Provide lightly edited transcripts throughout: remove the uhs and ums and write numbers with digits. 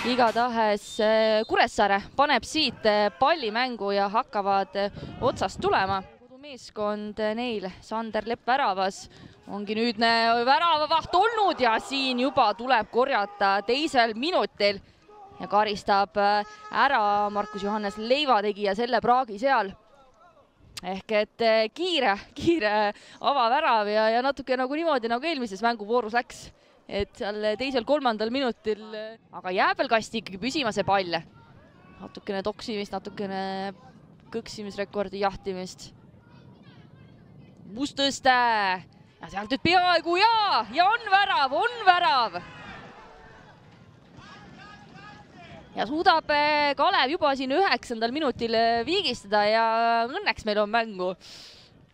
Igatahes Kuressaare paneb siit palli mängu ja hakkavad otsast tulema. Kodumeeskond neil Sander Lepp väravas ongi nüüdne väravavaht olnud ja siin juba tuleb korjata teisel minutil ja karistab ära Markus Johannes Leivategija selle praagi seal. Ehk et kiire avavärav ja natuke nagu niimoodi nagu eelmises mänguvoorus läks. Et seal teisel-kolmandal minutil, aga jääb veel kasti ikkagi püsima see pall. Natukene toksimist, natukene kõksimisrekordi jahtimist. Mustõste ja sealt nüüd peaaegu ja on värav. Ja suudab Kalev juba siin 9. minutil viigistada ja õnneks meil on mängu.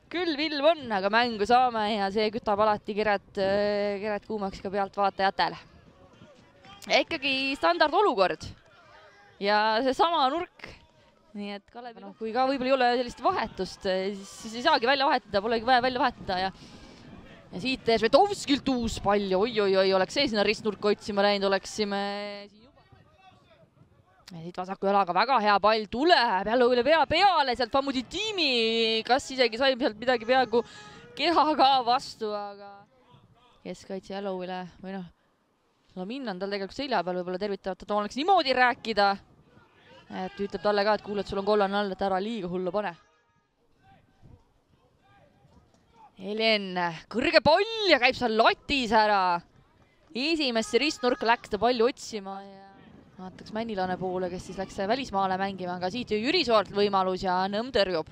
Küll vilm on, aga mängu saame ja see kütab alati keret kuumaks ka pealt vaatajatele. Ja ikkagi standardolukord ja see sama nurk. Nii et Kalev, kui ka võib-olla ei ole sellist vahetust, siis ei saagi välja vahetada, polegi vaja välja vahetada. Ja siit Švedovskilt uus pall, oi, oleks see sinna ristnurka otsima läinud, oleksime siin juba. Ja siit vasaku jalaga väga hea pall tuleb, jälle üle pea peale, sealt Famudi tiimi, kas isegi sai sealt midagi peaaegu kehaga vastu, aga keskkaitse jälle üle või noh, Lamin on tal tegelikult selja peal, võib-olla tervitavad, et oleks niimoodi rääkida, et ütleb talle ka, et kuule, et sul on kollane all, et ära liiga hullu pane. Helen, kõrge pall ja käib seal latis ära. Esimesse ristnurka läks ta palli otsima ja vaataks Männilane poole, kes siis läks välismaale mängima, aga siit Jüri Soort võimalus ja Nõmm tõrjub.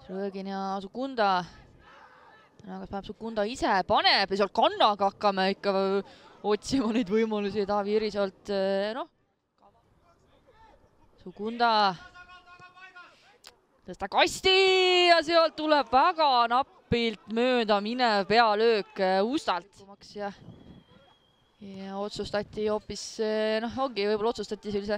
Rõõgin ja Sukunda. Kas paneb Sukunda ise, paneb ja sealt kannaga hakkame ikka otsima neid võimalusi. Taavi Jüri Soort, noh. Sukunda tõsta kasti ja sealt tuleb väga napilt mööda minev pealöök Ustalt. Ja otsustati hoopis, noh ongi, võib-olla otsustati sellise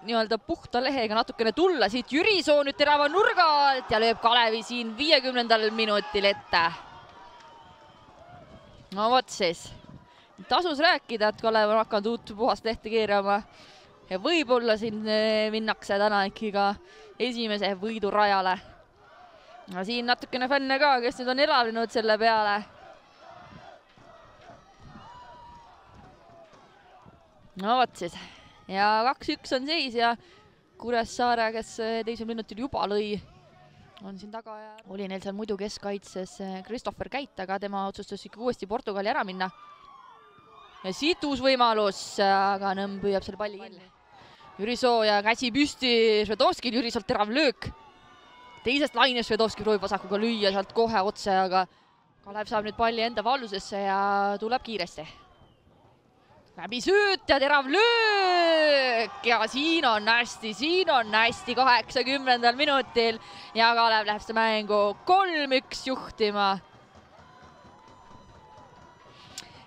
nii-öelda puhta lehega natukene tulla. Siit Jüri Soo nüüd terava nurga alt ja lööb Kalevi siin 50. minutil ette. No vot siis. Tasus rääkida, et Kalev on hakanud uut puhast lehte keerama. Ja võib-olla siin minnakse täna ikkagi ka esimese võidu rajale. Ja siin natukene fänne ka, kes nüüd on elavnenud selle peale. No vot siis. Ja 2-1 on seis ja Kuressaare, kes teisel minutil juba lõi, on siin taga ja oli neil seal muidu keskkaitses Christopher Käit, aga tema otsustas ikka uuesti Portugali ära minna. Ja siit uus võimalus, aga Nõmm püüab selle palli kinni. Jüri Soo ja käsi püsti Švedovskil, Jüri Soolt terav löök. Teisest laines Švedovski proovib vasakuga lüüa sealt kohe otse, aga Kalev saab nüüd palli enda vallusesse ja tuleb kiiresti. Läbi sööt ja terav löök ja siin on hästi 80. minutil ja Kalev läheb seda mängu 3-1 juhtima.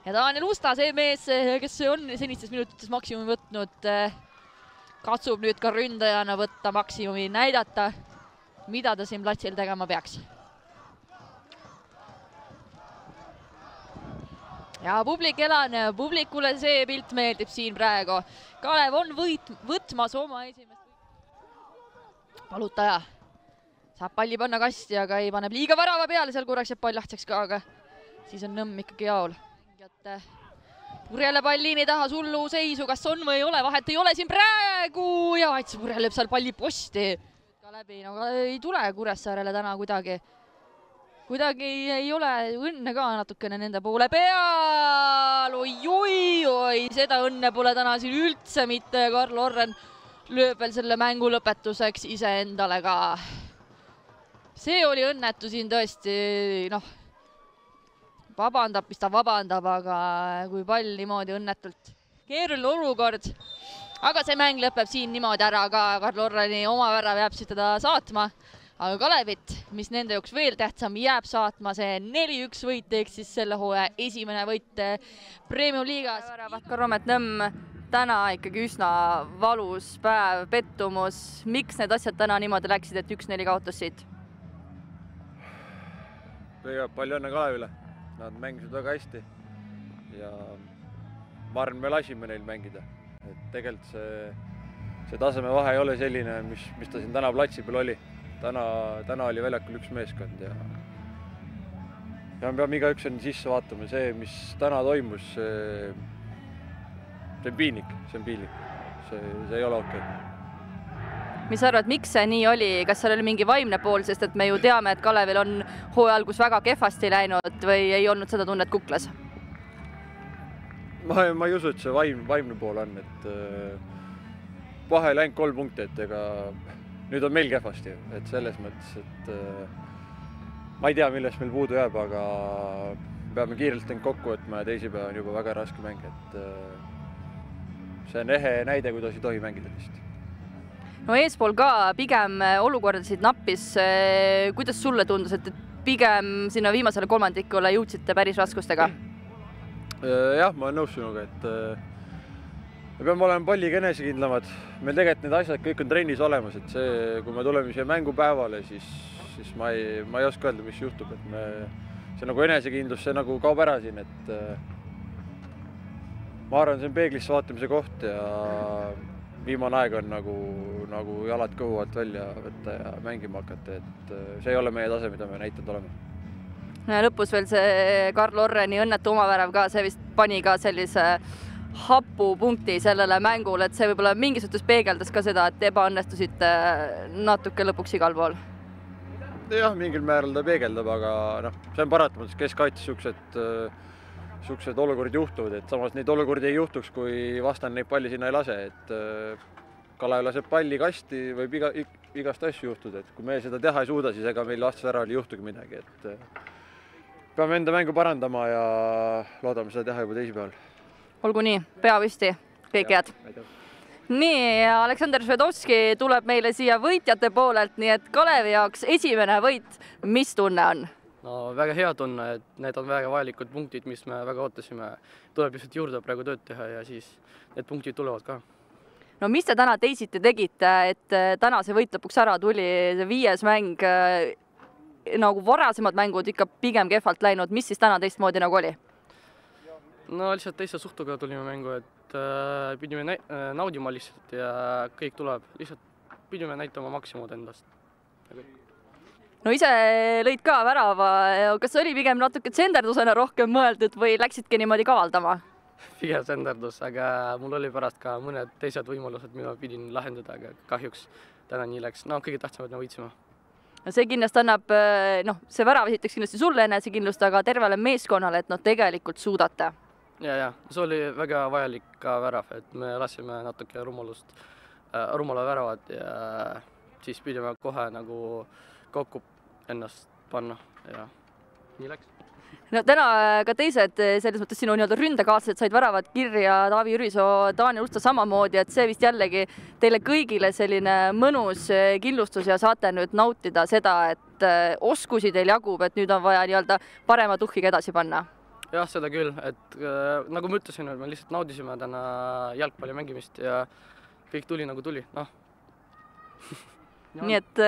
Ja Daniel Usta, see mees, kes on senistes minutites maksimumi võtnud, katsub nüüd ka ründajana võtta maksimumi, näidata, mida ta siin platsil tegema peaks. Ja publik elane, publikule see pilt meeldib siin praegu. Kalev on võtmas oma esimest. Palutaja saab palli panna kasti, aga ei paneb liiga värava peale, seal korraks jääb pall lahtsaks ka, aga siis on Nõmm ikkagi jaol. Purjele pall liini taha, sullu seisu, kas on või ei ole, vahet ei ole siin praegu ja Ats Purjel lööb seal palli posti. Ka läbi, no ei tule Kuressaarele täna kuidagi ei ole õnne ka natukene nende poole peal. Oi, seda õnne pole täna siin üldse mitte. Karl Orren lööb veel selle mängu lõpetuseks iseendale ka. See oli õnnetu siin tõesti, noh, vabandab, mis ta vabandab, aga kui pall niimoodi õnnetult. Keeruline olukord, aga see mäng lõpeb siin niimoodi ära ka. Karl Orreni oma värav jääb siit teda saatma. Aga Kalevit, mis nende jaoks veel tähtsam, jääb saatma see 4-1 võit, ehk siis selle hooaja esimene võit Premium liigas. Karomet Nõmm, täna ikkagi üsna valus päev, pettumus. Miks need asjad täna niimoodi läksid, et 1-4 kaotas siit? Kõigepealt palju õnne Kalevile. Nad mängisid väga hästi. Ja ma arvan, me lasime neil mängida. Et tegelikult see tasemevahe ei ole selline, mis ta siin täna platsi peal oli. Täna oli väljakul üks meeskond ja me peame igaüks on sisse vaatama. See, mis täna toimus, see on piinlik. See ei ole okei. Mis sa arvad, miks see nii oli? Kas seal oli mingi vaimne pool, sest et me ju teame, et Kalevil on hooaja algus väga kehvasti läinud või ei olnud seda tunnet Kuklas? Ma ei usu, et see vaimne pool on, et vahe ei läinud 3 punkti, et ega nüüd on meil kehvasti, et selles mõttes, et ma ei tea, millest meil puudu jääb, aga peame kiirelt end kokku võtma ja teisipäev on juba väga raske mäng, et see on ehe näide, kuidas ei tohi mängida vist. No eespool ka pigem olukordasid nappis. Kuidas sulle tundus, et pigem sinna viimasele kolmandikule jõudsite päris raskustega? Jah, ma olen nõus sinuga, et me peame olema palliga enesekindlamad. Meil tegelikult need asjad kõik on trennis olemas, et see, kui me tuleme siia mängupäevale, siis ma ei oska öelda, mis juhtub. Et see nagu enesekindlus, see nagu kaob ära siin, et ma arvan, see on peeglisse vaatamise koht ja viimane aeg on nagu jalad kõhu alt välja võtta ja mängima hakata, et see ei ole meie tase, mida me näitanud oleme. Ja lõpus veel see Karl Orreni õnnetu omavärav ka, see vist pani ka sellise hapu punkti sellele mängule, et see võib-olla mingis suhtes peegeldas ka seda, et ebaõnnestusite natuke lõpuks igal pool. Jah, mingil määral ta peegeldab, aga see on paratamatult keskkaitses siuksed olukorrad juhtuvad, et samas neid olukordi ei juhtuks, kui vastan neid palli sinna ei lase, et Kalev laseb palli kasti, võib igast asju juhtuda, et kui me seda teha ei suuda, siis ega meil vastas ära ei juhtugi midagi, et peame enda mängu parandama ja loodame seda teha juba teisipäeval. Olgu nii, pea püsti, kõik head. Nii, Aleksander Švedovski tuleb meile siia võitjate poolelt, nii et Kalevi jaoks esimene võit, mis tunne on? No väga hea tunne, et need on väga vajalikud punktid, mis me väga ootasime. Tuleb lihtsalt juurde praegu tööd teha ja siis need punktid tulevad ka. No mis te täna teisiti tegite, et täna see võit lõpuks ära tuli, see 5. mäng, nagu varasemad mängud ikka pigem kehvalt läinud, mis siis täna teistmoodi nagu oli? No lihtsalt teise suhtuga tulime mängu, et pidime naudima lihtsalt ja kõik tuleb. Lihtsalt pidime näitama maksimumad endast. No ise lõid ka värava, kas oli pigem natuke tsenderdusena rohkem mõeldud või läksidki niimoodi kavaldama? Pigem tsenderdus, aga mul oli pärast ka mõned teised võimalused, mida pidin lahendada, aga kahjuks täna nii läks. No kõige tähtsamad me võitsime. No see kindlasti annab, see värav esiteks kindlasti sulle enesekindlust, aga tervele meeskonnale, et tegelikult suudate. Ja, see oli väga vajalik ka värav, et me lasime natuke rumala väravad ja siis pidime kohe nagu kokku ennast panna ja nii läks. No täna ka teised selles mõttes sinu ründekaaslased said väravad kirja, Taavi Jürisoo, Daniel Usta samamoodi, et see vist jällegi teile kõigile selline mõnus killustus ja saate nüüd nautida seda, et oskusi teil jagub, et nüüd on vaja parema tuhhiga edasi panna. Jah, seda küll, et nagu ma ütlesin, et me lihtsalt naudisime täna jalgpalli mängimist ja kõik tuli nagu tuli, Nii et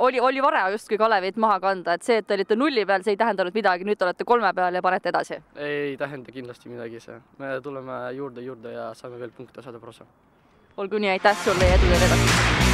oli vara just kui Kalevit maha kanda, et see, et te olite 0 peal, see ei tähendanud midagi, nüüd olete 3 peal ja panete edasi? Ei tähenda kindlasti midagi see. Me tuleme juurde ja saame veel punkte saada prosa. Olgu nii, aitäh sulle ja edu teile edasi!